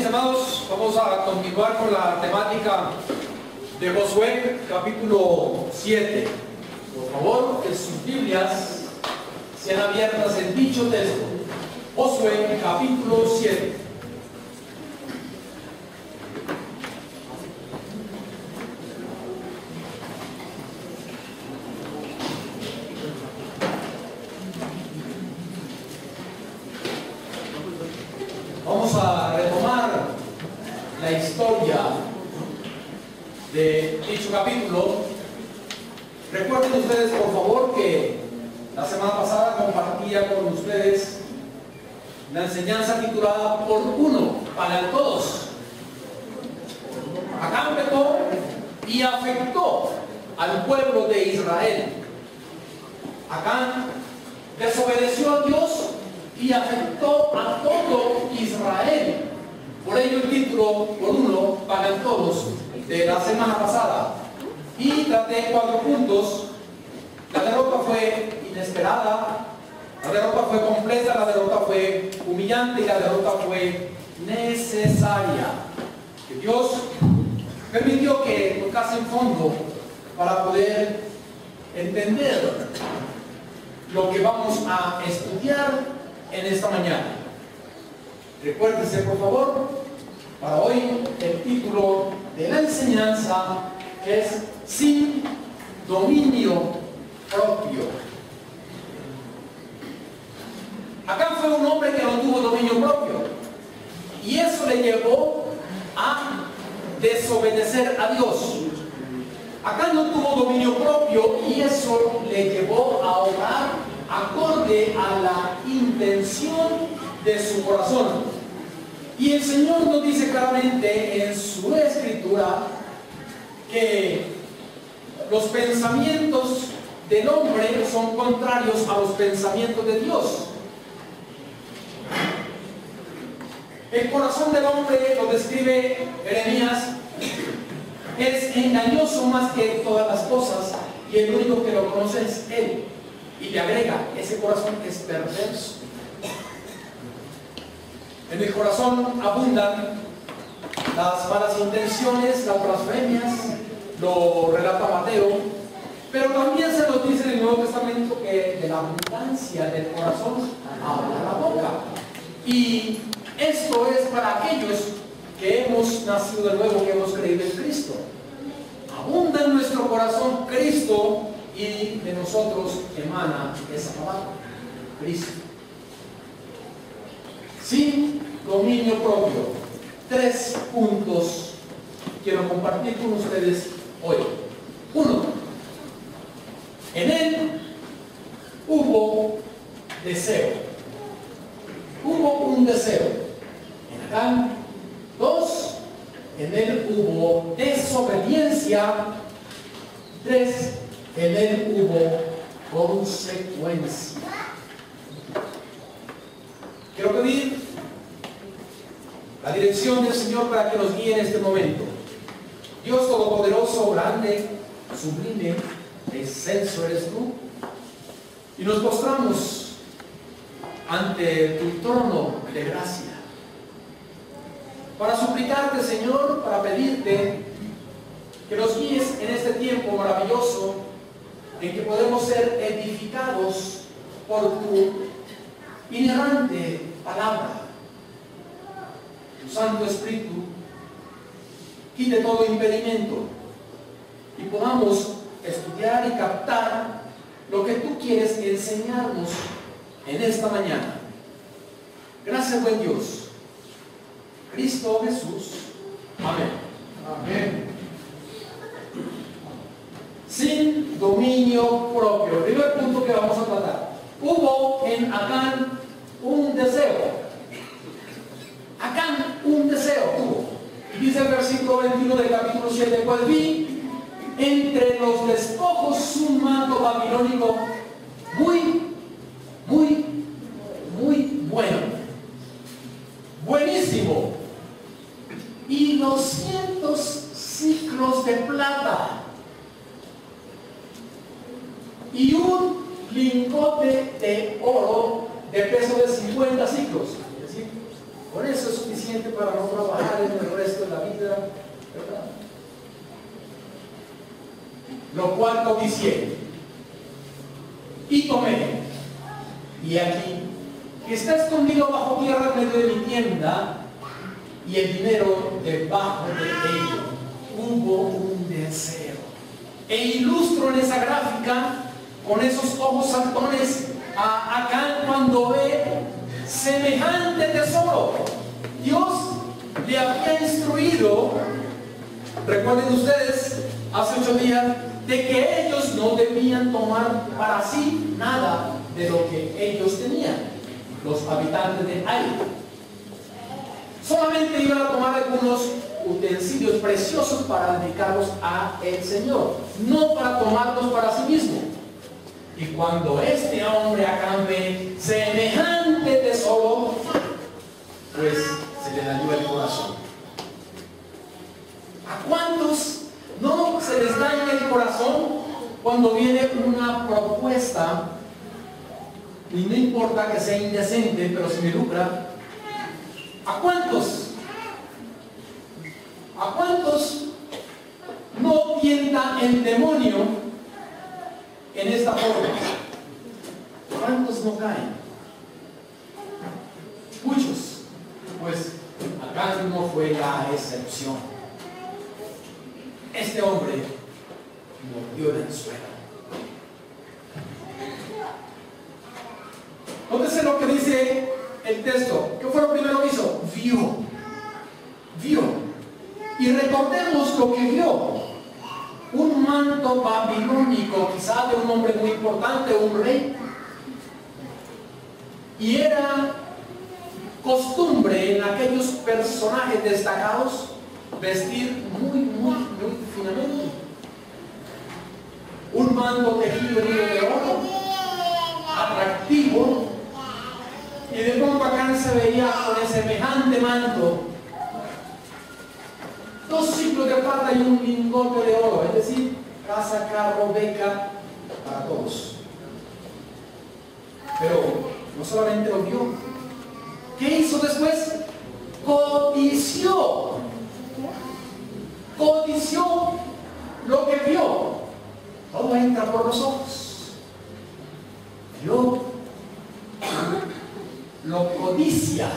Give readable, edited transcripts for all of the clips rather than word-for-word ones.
amados, vamos a continuar con la temática de Josué, capítulo 7. Por favor, que sus Biblias sean abiertas en dicho texto. Josué, capítulo 7. Vamos a retomar la historia de dicho capítulo. Recuerden ustedes, por favor, que la semana pasada compartía con ustedes la enseñanza titulada Por uno, para todos. Acán pecó y afectó al pueblo de Israel. Acán desobedeció a Dios y afectó a todo Israel. Por ello el título, por uno, pagan todos, de la semana pasada. Y traté 4 puntos. La derrota fue inesperada, la derrota fue completa, la derrota fue humillante y la derrota fue necesaria. Que Dios permitió que tocase en fondo para poder entender lo que vamos a estudiar en esta mañana. Recuérdense, por favor, para hoy el título de la enseñanza es Sin dominio propio. Acán fue un hombre que no tuvo dominio propio y eso le llevó a desobedecer a Dios. Acán no tuvo dominio propio y eso le llevó a obrar acorde a la intención de su corazón. Y el Señor nos dice claramente en su escritura que los pensamientos del hombre son contrarios a los pensamientos de Dios. El corazón del hombre, lo describe Jeremías, es engañoso más que todas las cosas y el único que lo conoce es Él. Y le agrega, ese corazón es perverso. En el corazón abundan las malas intenciones, las blasfemias, lo relata Mateo, pero también se nos dice en el Nuevo Testamento que de la abundancia del corazón habla la boca. Y esto es para aquellos que hemos nacido de nuevo, que hemos creído en Cristo. Abunda en nuestro corazón Cristo y de nosotros emana esa palabra, Cristo. Sin dominio propio. 3 puntos quiero compartir con ustedes hoy. 1. En él hubo deseo. Hubo un deseo. En Acán. 2. En él hubo desobediencia. 3. En él hubo consecuencia. Quiero pedir la dirección del Señor para que nos guíe en este momento. Dios Todopoderoso, grande, sublime, excelso eres tú. Y nos postramos ante tu trono de gracia para suplicarte, Señor, para pedirte que nos guíes en este tiempo maravilloso en que podemos ser edificados por tu inerrante palabra. Tu Santo Espíritu quite todo impedimento y podamos estudiar y captar lo que tú quieres enseñarnos en esta mañana. Gracias, buen Dios. Cristo Jesús. Amén. Amén. Sin dominio propio. El primer punto que vamos a tratar. Hubo en Acán un deseo. Acán un deseo tuvo. Y dice el versículo 21 del capítulo 7, pues vi entre los despojos un manto babilónico muy bueno. Buenísimo. Y 200 ciclos de plata. Y un lingote de oro de peso de 50 ciclos. Es decir, Con eso es suficiente para no trabajar en el resto de la vida, ¿verdad? Lo cual codicié y tomé, y aquí que está escondido bajo tierra en medio de mi tienda, y el dinero debajo de ello. Hubo un deseo. E ilustro en esa gráfica con esos ojos saltones a Acán cuando ve semejante tesoro. Dios le había instruido, recuerden ustedes, hace 8 días, de que ellos no debían tomar para sí nada de lo que ellos tenían, los habitantes de Ai. Solamente iban a tomar algunos utensilios preciosos para dedicarlos a el Señor, no para tomarlos para sí mismo. Y cuando este hombre Acán ve semejante tesoro, pues se le dañó el corazón. ¿A cuántos no se les daña el corazón cuando viene una propuesta? Y no importa que sea indecente, pero si me lucra. ¿A cuántos? ¿A cuántos no tienta el demonio en esta forma? ¿Cuántos no caen? Muchos. Pues acá no fue la excepción. Este hombre mordió en el suelo. Nótese lo que dice el texto. ¿Qué fue lo primero que hizo? Vio. Y recordemos lo que vio. Un manto babilónico, quizá de un hombre muy importante, un rey. Y era costumbre en aquellos personajes destacados vestir muy finamente. Un manto tejido en hilo de oro, atractivo. Y de pronto acá se veía con semejante manto 2 ciclos de plata y un lingote de oro, es decir, casa, carro, beca para todos. Pero no solamente lo vio, ¿qué hizo después? Codició lo que vio. Todo entra por los ojos. Vio, lo codicia.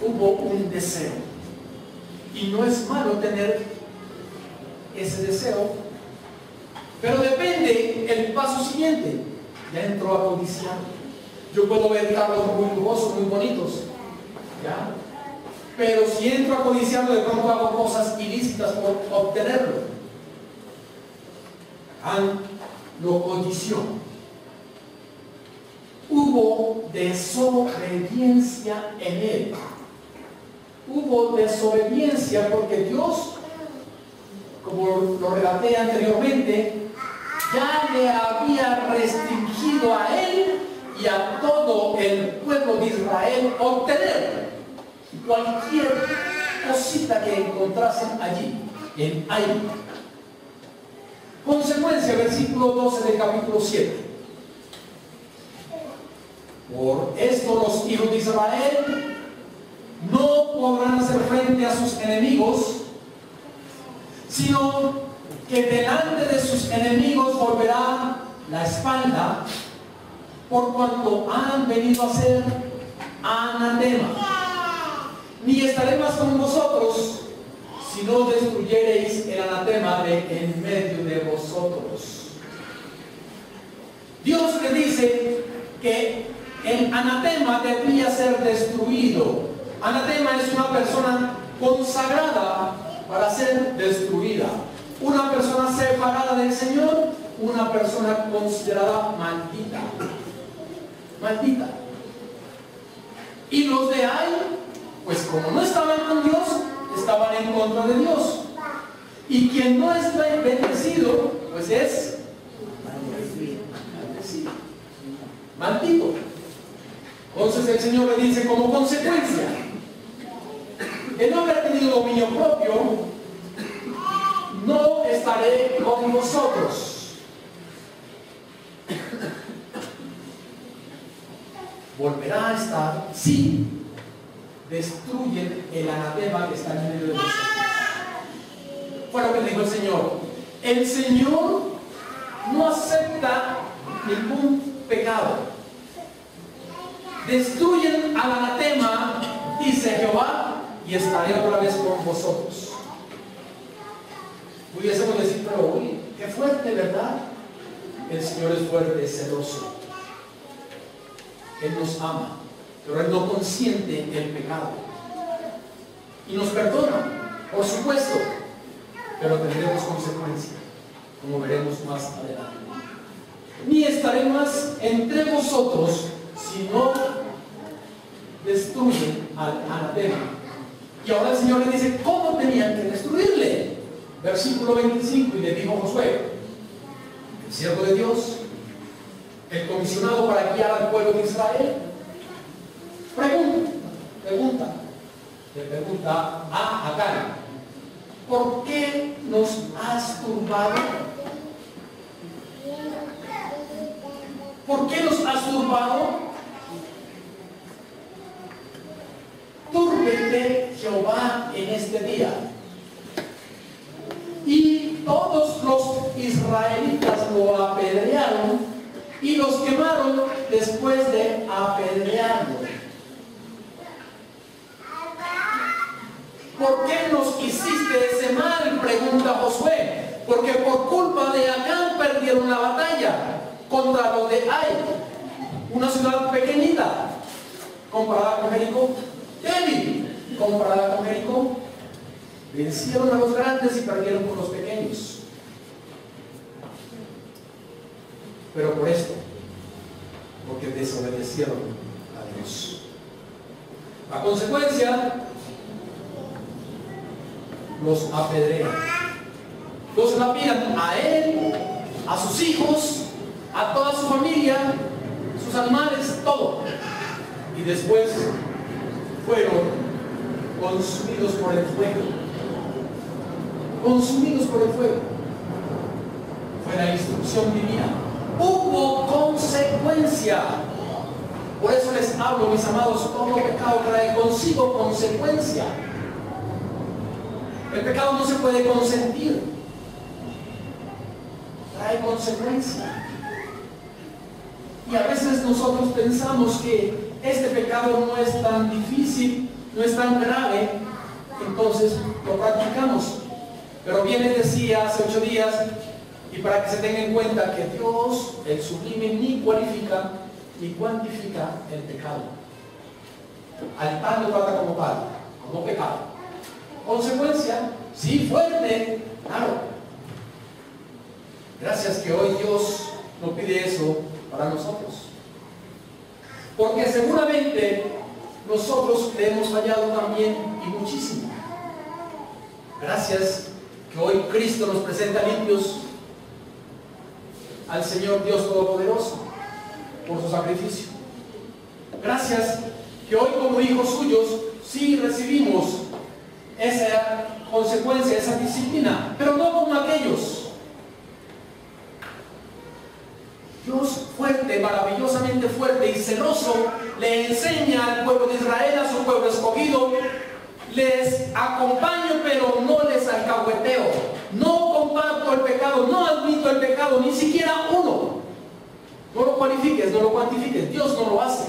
Hubo un deseo. Y no es malo tener ese deseo, pero depende el paso siguiente. Ya entró a codiciar. Yo puedo ver carros muy lujosos, muy bonitos, ¿ya? Pero si entro a codiciarlo, de pronto hago cosas ilícitas por obtenerlo. Lo codició. Hubo desobediencia en él. Hubo desobediencia porque Dios, como lo relaté anteriormente, ya le había restringido a él y a todo el pueblo de Israel obtener cualquier cosita que encontrasen allí, en Ai. Consecuencia, versículo 12 del capítulo 7. Por esto los hijos de Israel no podrán hacer frente a sus enemigos, sino que delante de sus enemigos volverá la espalda, por cuanto han venido a ser anatema. Ni estaré más con vosotros, si no destruyereis el anatema de en medio de vosotros. Dios le dice que el anatema debía ser destruido. Anatema es una persona consagrada para ser destruida. Una persona separada del Señor, una persona considerada maldita. Maldita. Y los de Ai, pues como no estaban con Dios, estaban en contra de Dios. Y quien no está bendecido, pues es maldecido. Maldito. Entonces el Señor le dice como consecuencia, el no haber tenido dominio propio, no estaré con vosotros. volverá a estar si destruyen el anatema que está en medio de nosotros. Fue lo que dijo el Señor. El Señor no acepta ningún pecado. Destruyen al anatema, dice Jehová, y estaré otra vez con vosotros. Pudiésemos decir, pero uy, qué fuerte, ¿verdad? El Señor es fuerte, es celoso. Él nos ama, pero Él no consiente el pecado. Y nos perdona, por supuesto, pero tendremos consecuencias, como veremos más adelante. Ni estaré más entre vosotros si no destruyen al anatema. Y ahora el Señor le dice cómo tenían que destruirle. Versículo 25, y le dijo Josué, el siervo de Dios, el comisionado para guiar al pueblo de Israel, le pregunta a Acán, ¿por qué nos has turbado? ¿Por qué nos has turbado? Túrbete Jehová en este día. Y todos los israelitas lo apedrearon y los quemaron después de apedrearlo. ¿Por qué nos hiciste ese mal?, pregunta Josué. Porque por culpa de Acán perdieron la batalla contra los de Ai, una ciudad pequeñita comparada con Jericó, débil comparada con Jericó. Vencieron a los grandes y perdieron con los pequeños. Pero por esto, porque desobedecieron a Dios. La consecuencia, los apedrean. Los lapidan a él, a sus hijos, a toda su familia, sus animales, todo. Y después fueron consumidos por el fuego. Consumidos por el fuego. Fue la instrucción divina. Hubo consecuencia. Por eso les hablo, mis amados, todo pecado trae consigo consecuencia. El pecado no se puede consentir. Trae consecuencia. Y a veces nosotros pensamos que este pecado no es tan difícil, no es tan grave, entonces lo practicamos. Pero bien les decía hace 8 días, y para que se tenga en cuenta que Dios, el sublime, ni cualifica ni cuantifica el pecado. Al tal lo trata como tal, como pecado. Consecuencia, sí, fuerte, claro. Gracias que hoy Dios no pide eso para nosotros. Porque seguramente nosotros le hemos fallado también y muchísimo. Gracias que hoy Cristo nos presenta limpios al Señor Dios Todopoderoso por su sacrificio. Gracias que hoy como hijos suyos sí recibimos esa consecuencia, esa disciplina, pero no como aquellos. Dios fuerte, maravillosamente fuerte y celoso, le enseña al pueblo de Israel, a su pueblo escogido: les acompaño, pero no les alcahueteo. No comparto el pecado, no admito el pecado, ni siquiera uno. No lo cualifiques, no lo cuantifiques. Dios no lo hace.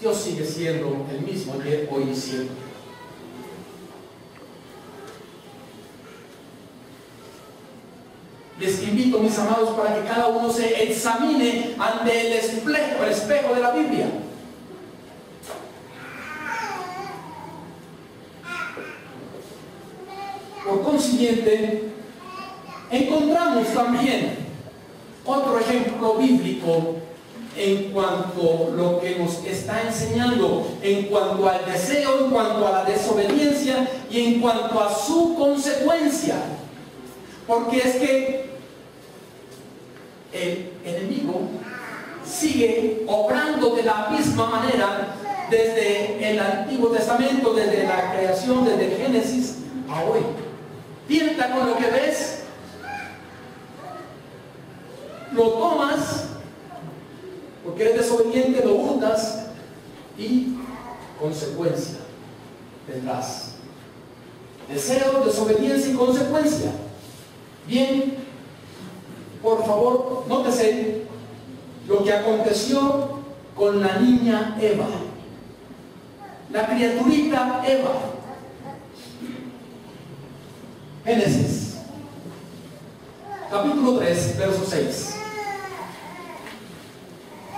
Dios sigue siendo el mismo ayer, hoy y siempre. Les invito, mis amados, para que cada uno se examine ante el espejo de la Biblia. Por consiguiente, encontramos también otro ejemplo bíblico en cuanto a lo que nos está enseñando, en cuanto al deseo, en cuanto a la desobediencia y en cuanto a su consecuencia. Porque es que el enemigo sigue obrando de la misma manera desde el Antiguo Testamento, desde la creación, desde Génesis a hoy. Tienta con lo que ves, lo tomas, porque eres desobediente, lo hurtas y consecuencia tendrás. Deseo, desobediencia y consecuencia. Bien, por favor, nótese lo que aconteció con la niña Eva, la criaturita Eva. Génesis, capítulo 3, verso 6.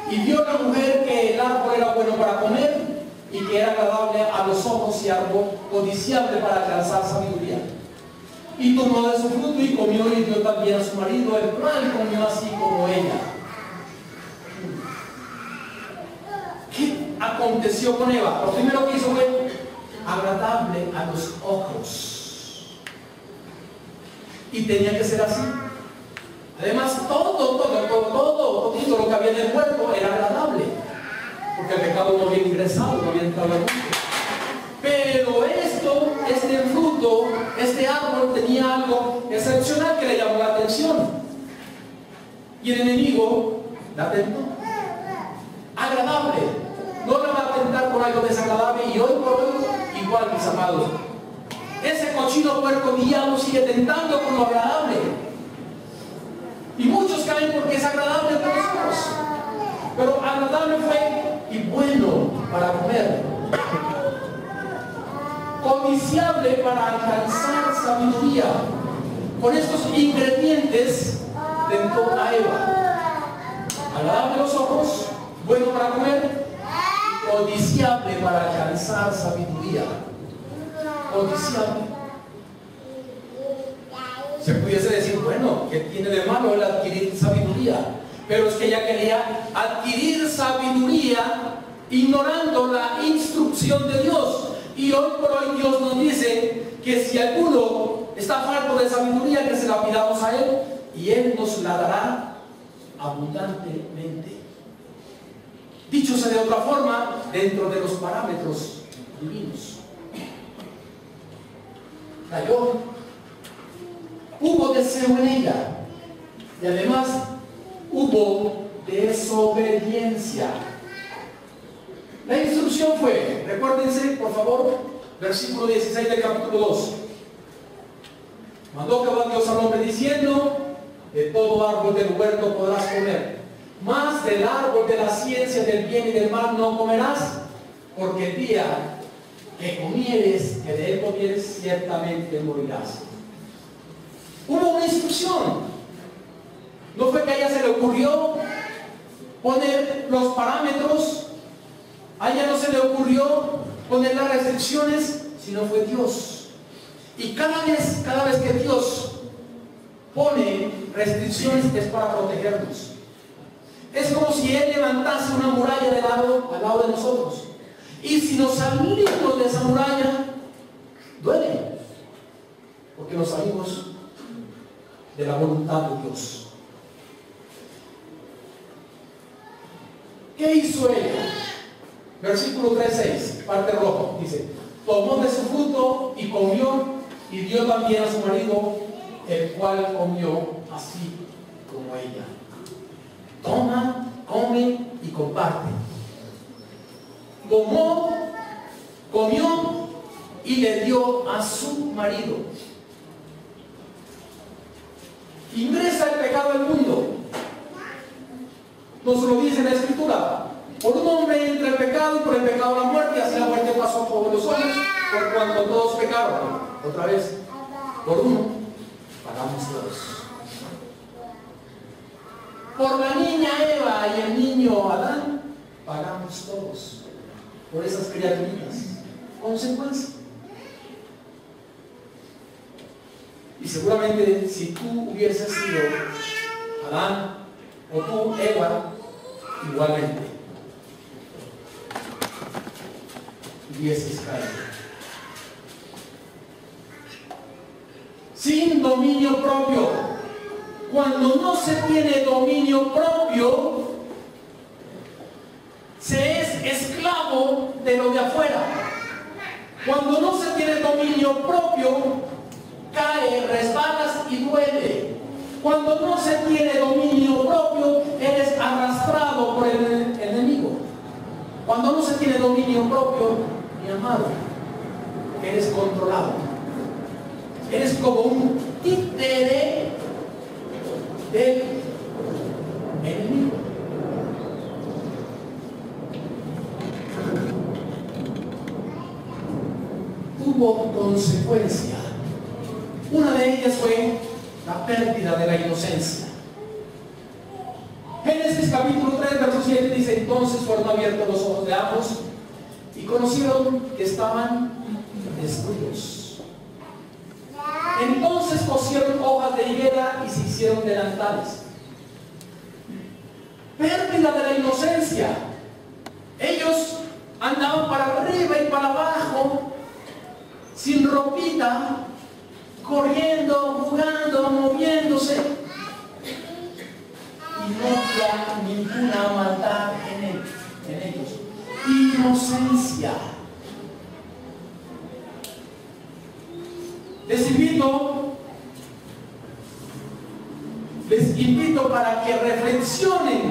Y vio la mujer que el árbol era bueno para comer y que era agradable a los ojos y árbol codiciable para alcanzar sabiduría. Y tomó de su fruto y comió y dio también a su marido, el cual comió así como ella. ¿Qué aconteció con Eva? Lo primero que hizo fue agradable a los ojos. Y tenía que ser así. Además, todo lo que había en el huerto era agradable, porque el pecado no había ingresado, no había entrado al mundo. Pero este fruto, este árbol tenía algo excepcional que le llamó la atención. Y el enemigo la tentó. Agradable. No la va a tentar con algo desagradable, y hoy por hoy, igual, mis amados. Ese cochino puerco diablo sigue tentando con lo agradable. Y muchos caen porque es agradable para nosotros. Pero agradable fue y bueno para comer. Codiciable para alcanzar sabiduría. Con estos ingredientes tentó a Eva. Agradable a los ojos, bueno para comer, y codiciable para alcanzar sabiduría. Codiciable. Se pudiese decir, bueno, ¿qué tiene de malo el adquirir sabiduría? Pero es que ella quería adquirir sabiduría ignorando la instrucción de Dios. Y hoy por hoy Dios nos dice que si alguno está falto de sabiduría, que se la pidamos a Él y Él nos la dará abundantemente. Dicho sea de otra forma, dentro de los parámetros divinos. Cayó. Hubo deseo en ella. Y además hubo desobediencia. La instrucción fue, recuérdense por favor, versículo 16 del capítulo 2. Mandó Jehová Dios al hombre diciendo: de todo árbol del huerto podrás comer, mas del árbol de la ciencia del bien y del mal no comerás, porque el día que comieres, que de él comieres, ciertamente morirás. Hubo una instrucción. No fue que a ella se le ocurrió poner los parámetros, a ella no se le ocurrió poner las restricciones, sino fue Dios. Y cada vez que Dios pone restricciones es para protegernos. Es como si Él levantase una muralla al lado de nosotros. Y si nos salimos de esa muralla, duele, porque nos salimos de la voluntad de Dios. ¿Qué hizo ella? Versículo 3:6, parte rojo, dice: tomó de su fruto y comió, y dio también a su marido, el cual comió así como ella. Toma, come y comparte. Tomó, comió y le dio a su marido. Ingresa el pecado al mundo. Nos lo dice la Escritura. Por un hombre entra el pecado y por el pecado la muerte, y así la muerte pasó a todos los hombres, por cuanto todos pecaron. Otra vez, por uno pagamos todos. Por la niña Eva y el niño Adán pagamos todos. Por esas criaturitas. Consecuencia. Y seguramente si tú hubieses sido Adán o tú Eva, igualmente hubieses caído. Sin dominio propio. Cuando no se tiene dominio propio, se es esclavo de lo de afuera. Cuando no se tiene dominio propio, cae, resbalas y duele. Cuando no se tiene dominio propio, eres arrastrado por el enemigo. Cuando no se tiene dominio propio, mi amado, eres controlado. Eres como un títere del enemigo. Hubo consecuencia. Una de ellas fue la pérdida de la inocencia. Génesis capítulo 3, verso 7 dice: entonces fueron abiertos los ojos de ambos y conocieron que estaban desnudos. Entonces cosieron hojas de higuera y se hicieron delantales. Pérdida de la inocencia. Ellos andaban para arriba y para abajo, sin ropita, corriendo, jugando, moviéndose, y no había ninguna maldad en ellos. Inocencia. Les invito para que reflexionen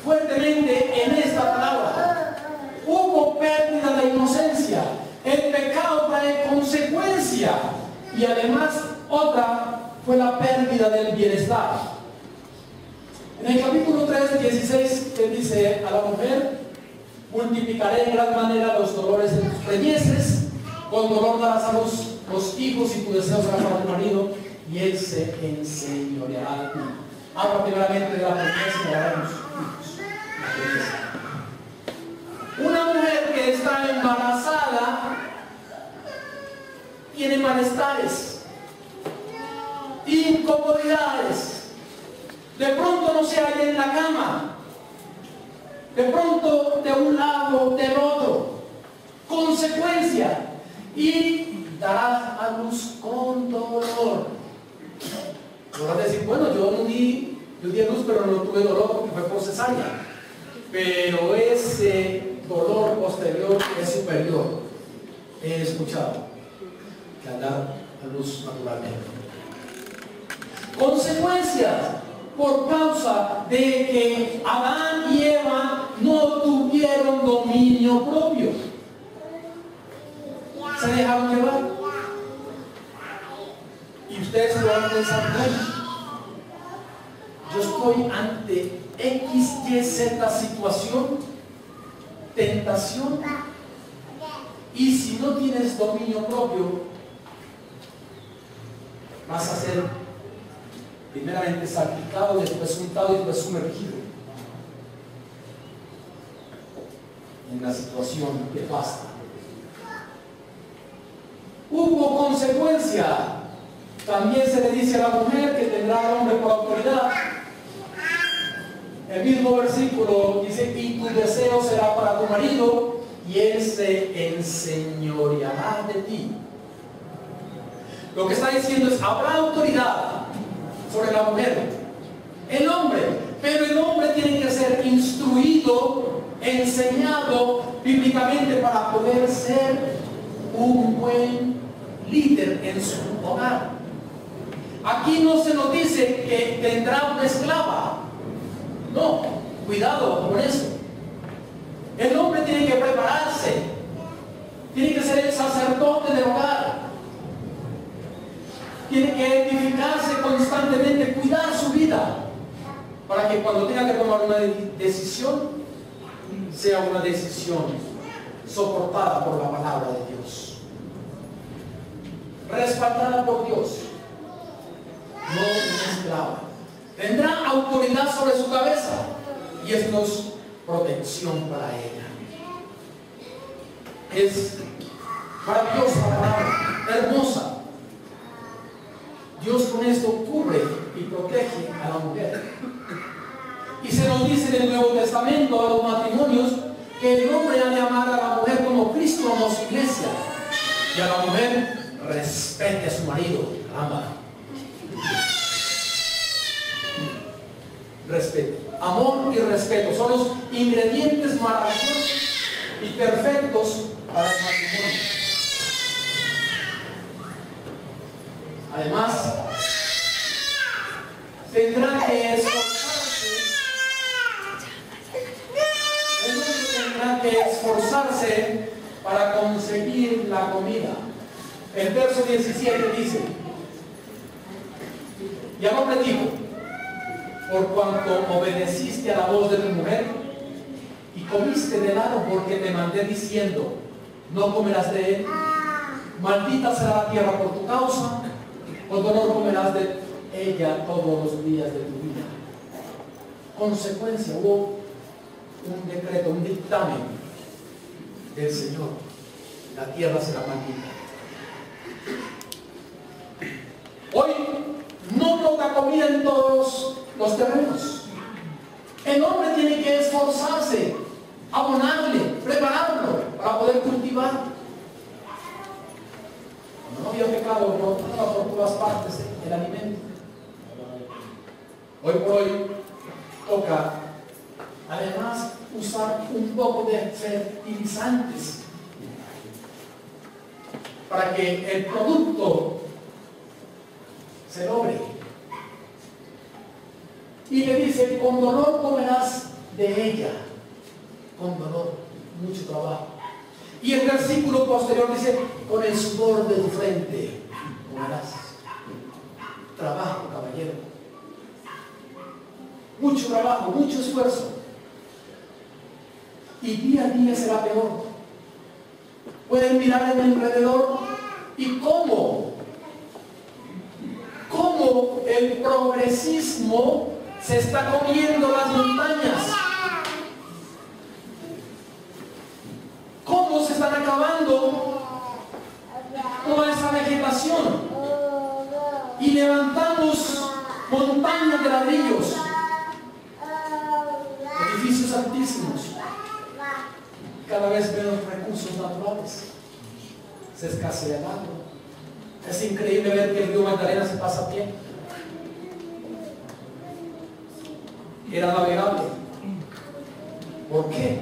fuertemente en esta palabra. Hubo pérdida de inocencia. El pecado trae consecuencia. Y además, otra fue la pérdida del bienestar. En el capítulo 3, 16, que dice a la mujer: multiplicaré en gran manera los dolores de tus preñeces, con dolor darás a los hijos y tu deseo será para tu marido, y él se enseñoreará de ti. Habla primeramente de la preñez y de los hijos. Una mujer que está embarazada tiene malestares, incomodidades. De pronto no se halla en la cama, de pronto de un lado, del otro. Consecuencia: y darás a luz con dolor. Podrás decir: bueno, yo di a luz, pero no tuve dolor porque fue por cesárea. Pero ese dolor posterior es superior. He escuchado que al dar a luz naturalmente. Consecuencias por causa de que Adán y Eva no tuvieron dominio propio. Se dejaron llevar. Y ustedes lo van a pensar: yo estoy ante X, Y, Z situación, tentación, y si no tienes dominio propio, vas a ser primeramente salpicado, después untado y después sumergido en la situación que basta. Hubo consecuencia. También se le dice a la mujer que tendrá al hombre por autoridad. El mismo versículo dice: y tu deseo será para tu marido, y él se enseñoreará de ti. Lo que está diciendo es: habrá autoridad sobre la mujer, el hombre, pero el hombre tiene que ser instruido, enseñado bíblicamente para poder ser un buen líder en su hogar. Aquí no se nos dice que tendrá una esclava. No, cuidado con eso. El hombre tiene que prepararse, tiene que ser el sacerdote del hogar, tiene que edificarse constantemente, cuidar su vida, para que cuando tenga que tomar una decisión, sea una decisión soportada por la palabra de Dios, respaldada por Dios, no una esclava. Tendrá autoridad sobre su cabeza, y esto es protección para ella. Es maravillosa la palabra, hermosa. Dios con esto cubre y protege a la mujer. Y se nos dice en el Nuevo Testamento a los matrimonios que el hombre ha de amar a la mujer como Cristo amó a su iglesia, y a la mujer respete a su marido. Ama. Respeto. Amor y respeto son los ingredientes maravillosos y perfectos para el matrimonio. Además, que esforzarse. El hombre tendrá que esforzarse para conseguir la comida. El verso 17 dice: y al hombre dijo: por cuanto obedeciste a la voz de tu mujer y comiste del árbol que te mandé diciendo, no comerás de él, maldita será la tierra por tu causa, con dolor comerás de ella todos los días de tu vida. Consecuencia, hubo un decreto, un dictamen del Señor: la tierra será maldita. Hoy no toca comida en todos los terrenos. El hombre tiene que esforzarse, abonarle, prepararlo para poder cultivar. Cuando no había pecado, brotaba por todas partes el alimento. Hoy por hoy toca además usar un poco de fertilizantes para que el producto se logre. Y le dice: con dolor comerás de ella. Con dolor, mucho trabajo. Y el versículo posterior dice: con el sudor de tu frente comerás. Trabajo, caballero. Mucho trabajo, mucho esfuerzo. Y día a día será peor. Pueden mirar en el alrededor y cómo el progresismo se está comiendo las montañas. Cómo se están acabando toda esa vegetación. Y levantamos montañas de ladrillos, edificios altísimos, cada vez menos recursos naturales. Se escasea el agua. Es increíble ver que el río Magdalena se pasa a pie. Era navegable. ¿Por qué?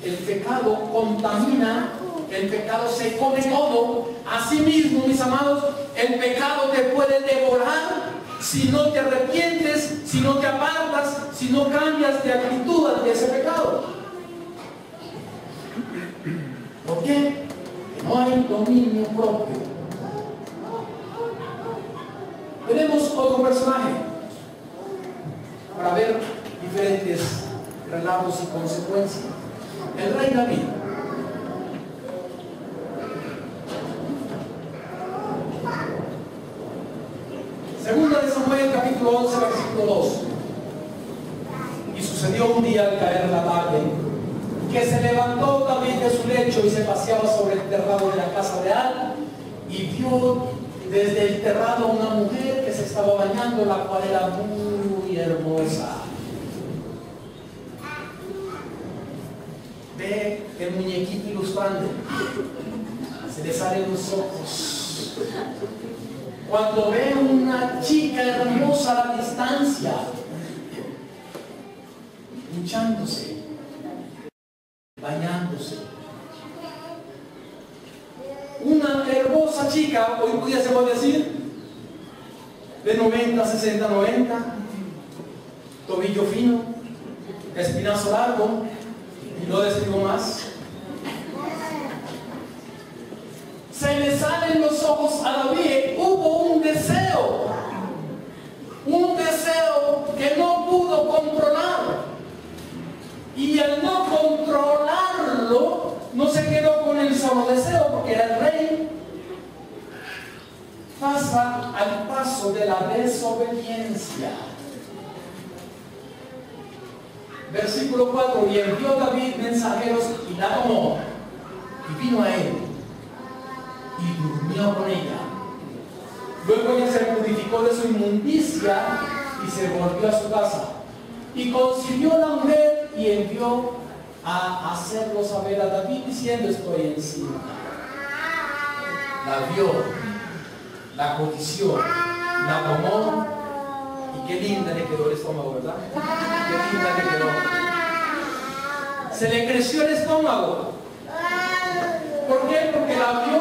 El pecado contamina, el pecado se come todo. Asimismo, mis amados, el pecado te puede devorar si no te arrepientes, si no te apartas, si no cambias de actitud ante ese pecado. ¿Por qué? No hay dominio propio. Tenemos otro personaje para ver diferentes relatos y consecuencias. El rey David. Segunda de Samuel, capítulo 11, versículo 2. Y sucedió un día al caer la tarde, que se levantó David de su lecho y se paseaba sobre el terrado de la casa real, y vio desde el terrado a una mujer que se estaba bañando, la cual era muy hermosa. Ve el muñequito ilustrando, se le salen los ojos. Cuando ve una chica hermosa a la distancia, duchándose, bañándose, una hermosa chica, hoy día se puede decir, de 90, 60, 90, tobillo fino, espinazo largo, y no describo más. Se le salen los ojos a David. Hubo un deseo que no pudo controlar, y al no controlarlo no se quedó con el solo deseo, porque era el rey. Pasa al paso de la desobediencia. Versículo 4: y envió David mensajeros y la tomó, y vino a él y durmió con ella. Luego ella se purificó de su inmundicia y se volvió a su casa, y concibió la mujer y envió a hacerlo saber a David diciendo: estoy encinta. La vio, la codició, la tomó, y qué linda le quedó el estómago, ¿verdad? Qué linda le quedó. Se le creció el estómago. ¿Por qué? Porque la vio,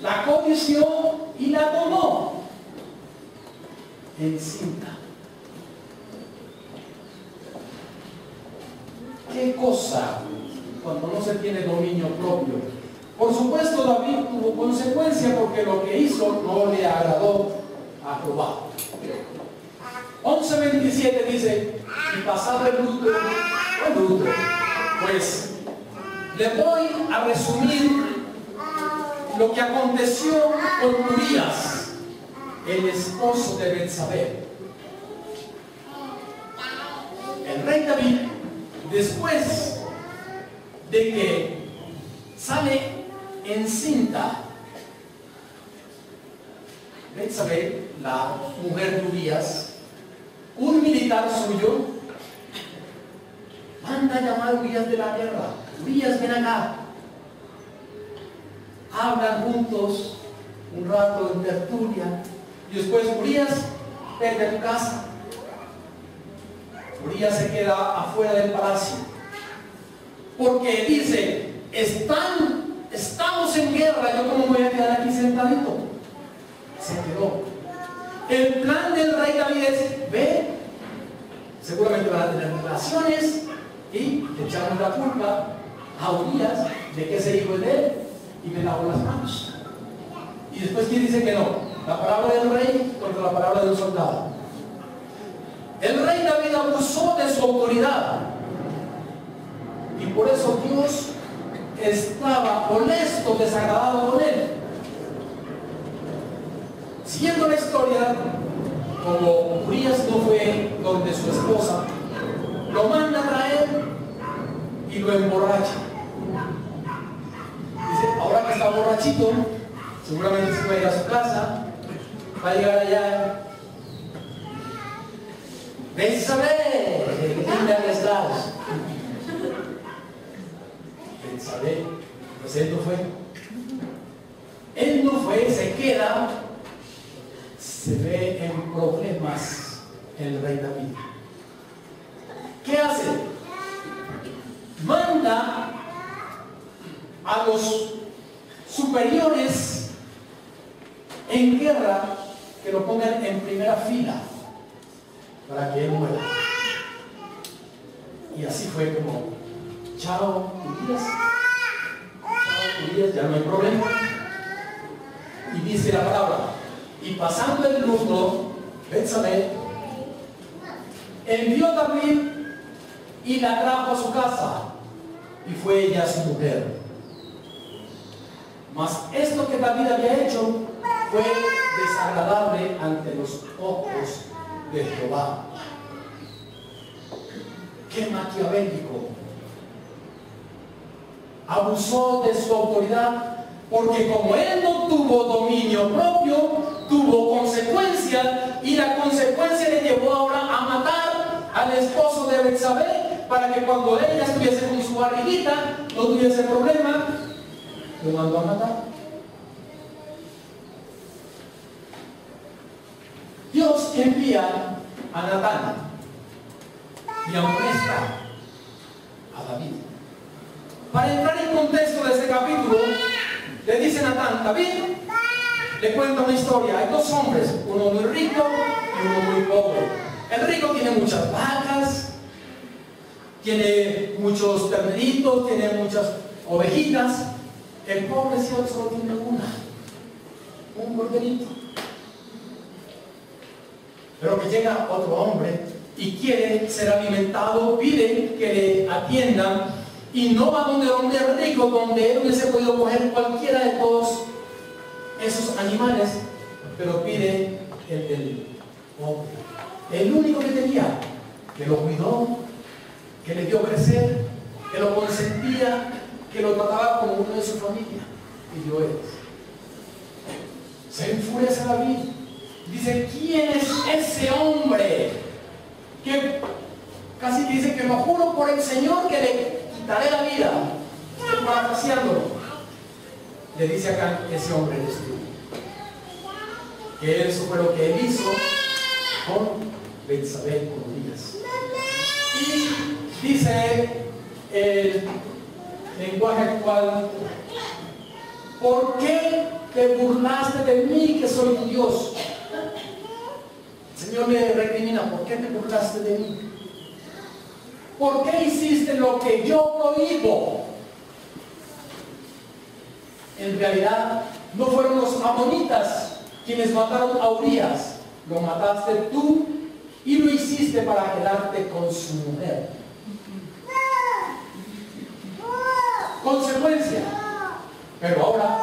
la codició y la tomó. encinta. ¿Qué cosa cuando no se tiene dominio propio? Por supuesto, David tuvo consecuencia porque lo que hizo no le agradó a Jehová. 11:27 dice, y pasado el luto, pues le voy a resumir lo que aconteció con Urías, el esposo de Betsabé. El rey David, después de que sale encinta Betsabé, la mujer de Urías, un militar suyo manda a llamar a Urías de la guerra. Urías, ven acá. Hablan juntos un rato en tertulia y después Urías, vete a tu casa. Urías se queda afuera del palacio porque dice, estamos en guerra, yo cómo me voy a quedar aquí sentadito. Se quedó. El plan del rey David es, ve, seguramente van a tener relaciones y le echamos la culpa a Urías de que ese hijo es de él y me lavó las manos. Y después, ¿quién dice que no? La palabra del rey contra la palabra del soldado. El rey David abusó de su autoridad y por eso Dios estaba molesto, desagradado con él. Siguiendo la historia, como Urías no fue donde su esposa, lo manda a traer y lo emborracha. Dice, ahora que está borrachito, seguramente se va a ir a su casa, va a llegar allá. Betsabé, ¿qué linda estás? Betsabé, pues él no fue. Él no fue, se queda. Se ve en problemas el rey David. ¿Qué hace? Manda a los superiores en guerra que lo pongan en primera fila para que él muera. Y así fue como, chao, Urías, ya no hay problema. Y dice la palabra, y pasando el luto, Betsabé envió a David y la trajo a su casa, y fue ella su mujer. Mas esto que David había hecho fue desagradable ante los ojos de Jehová. ¡Qué maquiavélico! Abusó de su autoridad porque como él no tuvo dominio propio, tuvo consecuencia, y la consecuencia le llevó ahora a matar al esposo de Betsabé para que cuando ella estuviese con su barriguita no tuviese problema. Lo mandó a matar. Dios envía a Natán y amonesta a David. Para entrar en contexto de este capítulo, le dice Natán, David le cuenta una historia. Hay dos hombres, uno muy rico y uno muy pobre. El rico tiene muchas vacas, tiene muchos terneritos, tiene muchas ovejitas. El pobre solo tiene un corderito. Pero que llega otro hombre y quiere ser alimentado, pide que le atiendan y no va donde el rico, donde él hubiese podido coger cualquiera de todos esos animales, pero pide el del pobre, el único que tenía, que lo cuidó, que le dio crecer, que lo consentía, que lo trataba como uno de su familia. Y yo se enfurece David. Dice, ¿quién es ese hombre? Que casi dice que lo juro por el Señor que le quitaré la vida. Estoy parafraseándolo. Le dice acá, ese hombre eres tú. Que eso fue lo que él hizo con Betsabé, con Urías. Y dice el lenguaje actual, ¿por qué te burlaste de mí que soy tu Dios? El Señor me recrimina: ¿por qué te burlaste de mí? ¿Por qué hiciste lo que yo prohíbo? En realidad, no fueron los amonitas quienes mataron a Urías. Lo mataste tú y lo hiciste para quedarte con su mujer. Consecuencia. Pero ahora,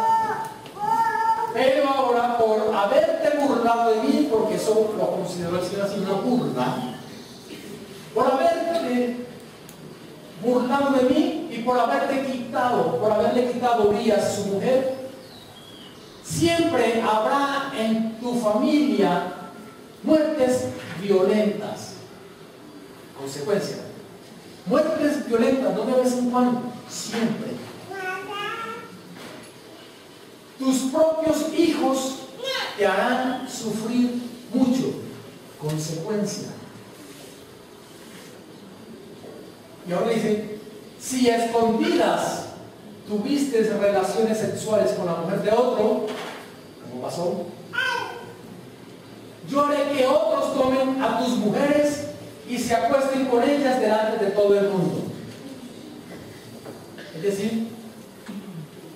por haberte burlado de mí, porque eso lo consideró el Señor así una burla, por haberte burlado de mí y por haberle quitado a Urías su mujer, siempre habrá en tu familia muertes violentas. Consecuencia. Muertes violentas, no de vez en cuando, siempre. Tus propios hijos te harán sufrir mucho. Consecuencia. Y ahora dice: si a escondidas tuviste relaciones sexuales con la mujer de otro, ¿cómo pasó? Yo haré que otros tomen a tus mujeres y se acuesten con ellas delante de todo el mundo. Es decir,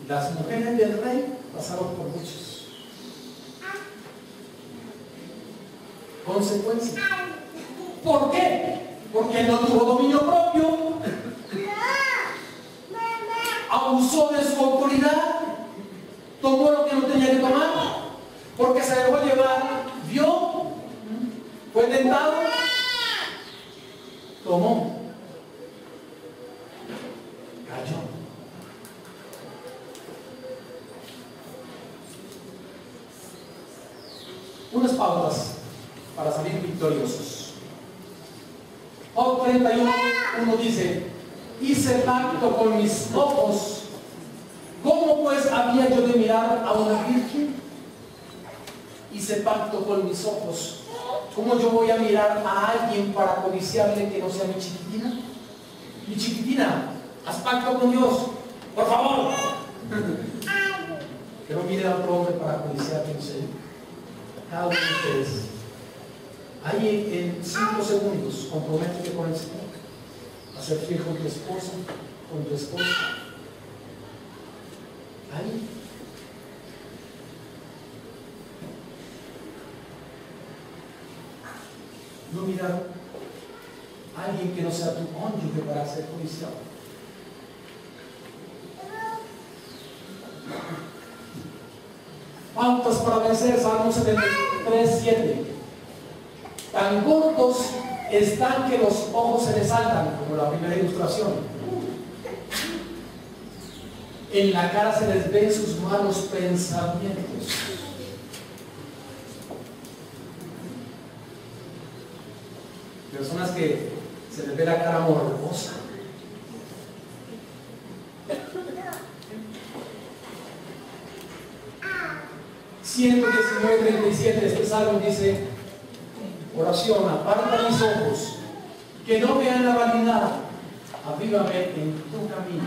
las mujeres del rey pasaron por muchos. Consecuencia. ¿Por qué? Porque no tuvo dominio propio, abusó de su autoridad, tomó lo que no tenía que tomar, porque se dejó llevar, vio, fue tentado, tomó, cayó. Unas pautas para salir victoriosos. Job 31, 1 dice: hice pacto con mis ojos. ¿Cómo pues había yo de mirar a una virgen? Hice pacto con mis ojos. ¿Cómo yo voy a mirar a alguien para codiciarle que no sea mi chiquitina? Mi chiquitina, haz pacto con Dios, por favor. Que no mire a otro hombre para codiciar que no sea yo. Cada uno de ustedes, ahí en 5 segundos, comprométete con el Señor a ser fiel con tu esposa, con tu esposa. Ahí. No mirar a alguien que no sea tu cónyuge para ser codiciado. Pautas para vencer, Salmo 73, 7. Tan gordos están que los ojos se les saltan, como la primera ilustración. En la cara se les ven sus malos pensamientos. Personas que se les ve la cara morbosa. (119:37) este salmo dice: oración, aparta mis ojos, que no vean la vanidad, avívame en tu camino.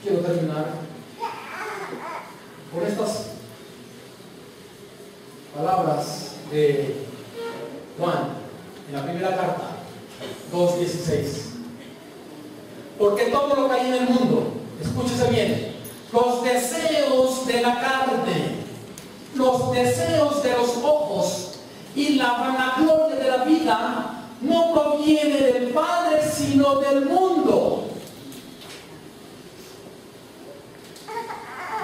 Quiero terminar con estas palabras de Juan en la primera carta 2:16. Porque todo lo que hay en el mundo, escúchese bien, los deseos de la carne, los deseos de los ojos y la vanagloria de la vida no proviene del Padre, sino del mundo.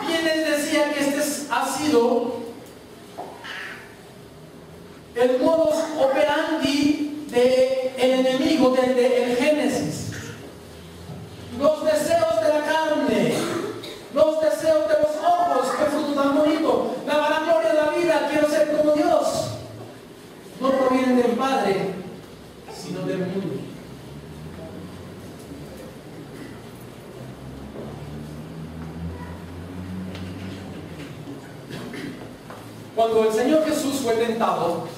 Bien les decía que este ha sido el modus operandi del enemigo desde el Génesis. Los deseos de la carne, los deseos de los ojos, qué fruto tan bonito, la vanagloria de la vida, quiero ser como Dios, no provienen del Padre, sino del mundo. Cuando el Señor Jesús fue tentado,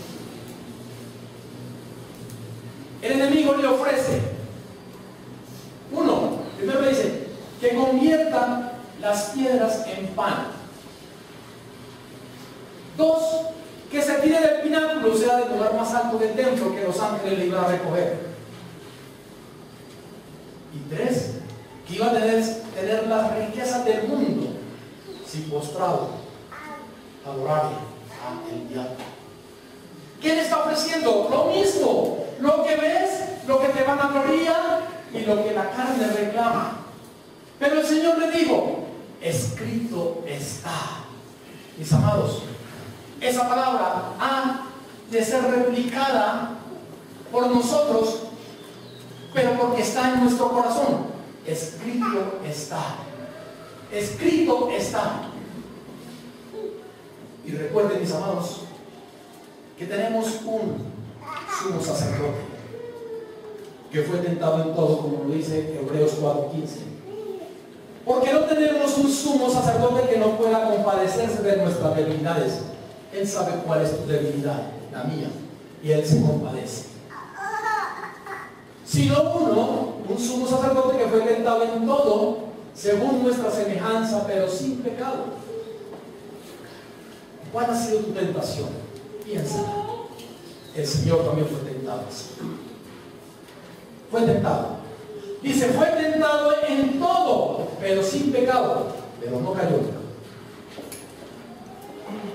el enemigo le ofrece, primero le dice, que convierta las piedras en pan. 2, que pináculo sea del lugar más alto del templo que los ángeles le iban a recoger. Y 3, que iba a tener las riquezas del mundo si postrado adorarle a el diablo. ¿Qué le está ofreciendo? Lo mismo, lo que ves, lo que te vanagloria y lo que la carne reclama. Pero el Señor le dijo, escrito está. Mis amados, esa palabra ha de ser replicada por nosotros, pero porque está en nuestro corazón. Escrito está. Escrito está. Y recuerden, mis amados, que tenemos un sumo sacerdote que fue tentado en todo, como lo dice Hebreos 4:15. Porque no tenemos un sumo sacerdote que no pueda compadecerse de nuestras debilidades. Él sabe cuál es tu debilidad, la mía, y Él se compadece. Sino un sumo sacerdote que fue tentado en todo, según nuestra semejanza, pero sin pecado. ¿Cuál ha sido tu tentación? Piensa. El Señor también fue tentado. Fue tentado. Dice, fue tentado en todo, pero sin pecado, pero no cayó.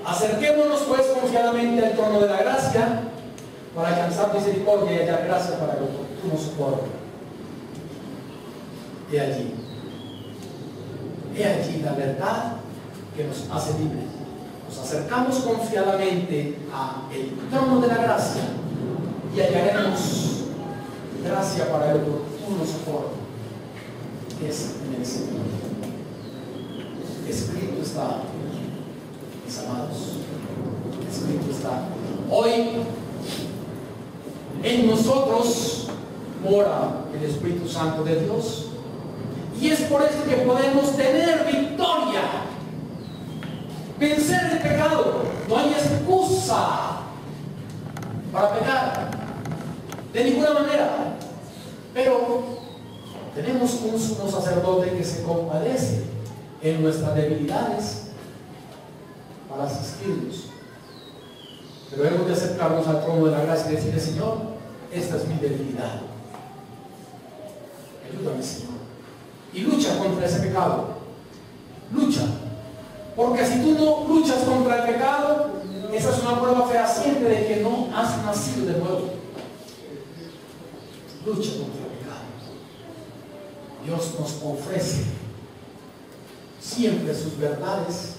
Acerquémonos pues confiadamente al trono de la gracia para alcanzar misericordia y hallar gracia para el oportuno socorro. He allí la verdad que nos hace libres. Nos acercamos confiadamente al trono de la gracia y hallaremos gracia para el oportuno socorro. Es en el Señor. Escrito está, mis amados. Escrito está. Hoy en nosotros mora el Espíritu Santo de Dios. Y es por eso que podemos tener victoria. Vencer el pecado. No hay excusa para pecar. De ninguna manera. Pero tenemos un sumo sacerdote que se compadece en nuestras debilidades para asistirnos. Pero hemos de acercarnos al trono de la gracia y decirle, Señor, esta es mi debilidad. Ayúdame, Señor. Y lucha contra ese pecado. Lucha. Porque si tú no luchas contra el pecado, esa es una prueba fehaciente de que no has nacido de nuevo. Lucha contra el pecado. Dios nos ofrece siempre sus verdades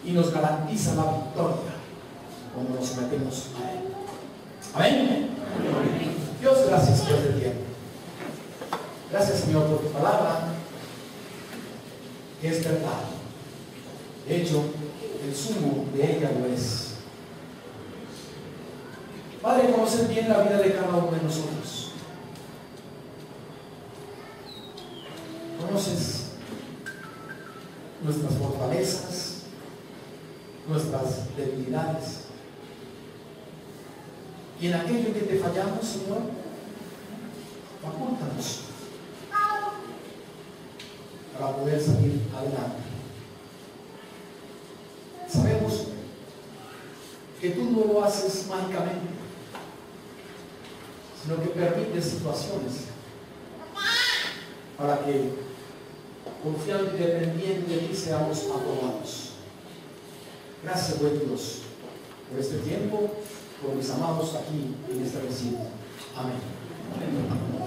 y nos garantiza la victoria cuando nos sometemos a Él. Amén. Amén. Dios, gracias, Dios del tiempo. Gracias, Señor, por tu palabra, que es verdad. De hecho, el sumo de ella lo es. Padre, conoces bien la vida de cada uno de nosotros. Conoces nuestras fortalezas, nuestras debilidades. Y en aquello que te fallamos, Señor, facúltanos para poder salir adelante. Sabemos que tú no lo haces mágicamente, sino que permites situaciones para que, confiando y dependiendo de ti, seamos aprobados. Gracias, buen Dios, por este tiempo, por mis amados aquí en este recinto. Amén. Amén.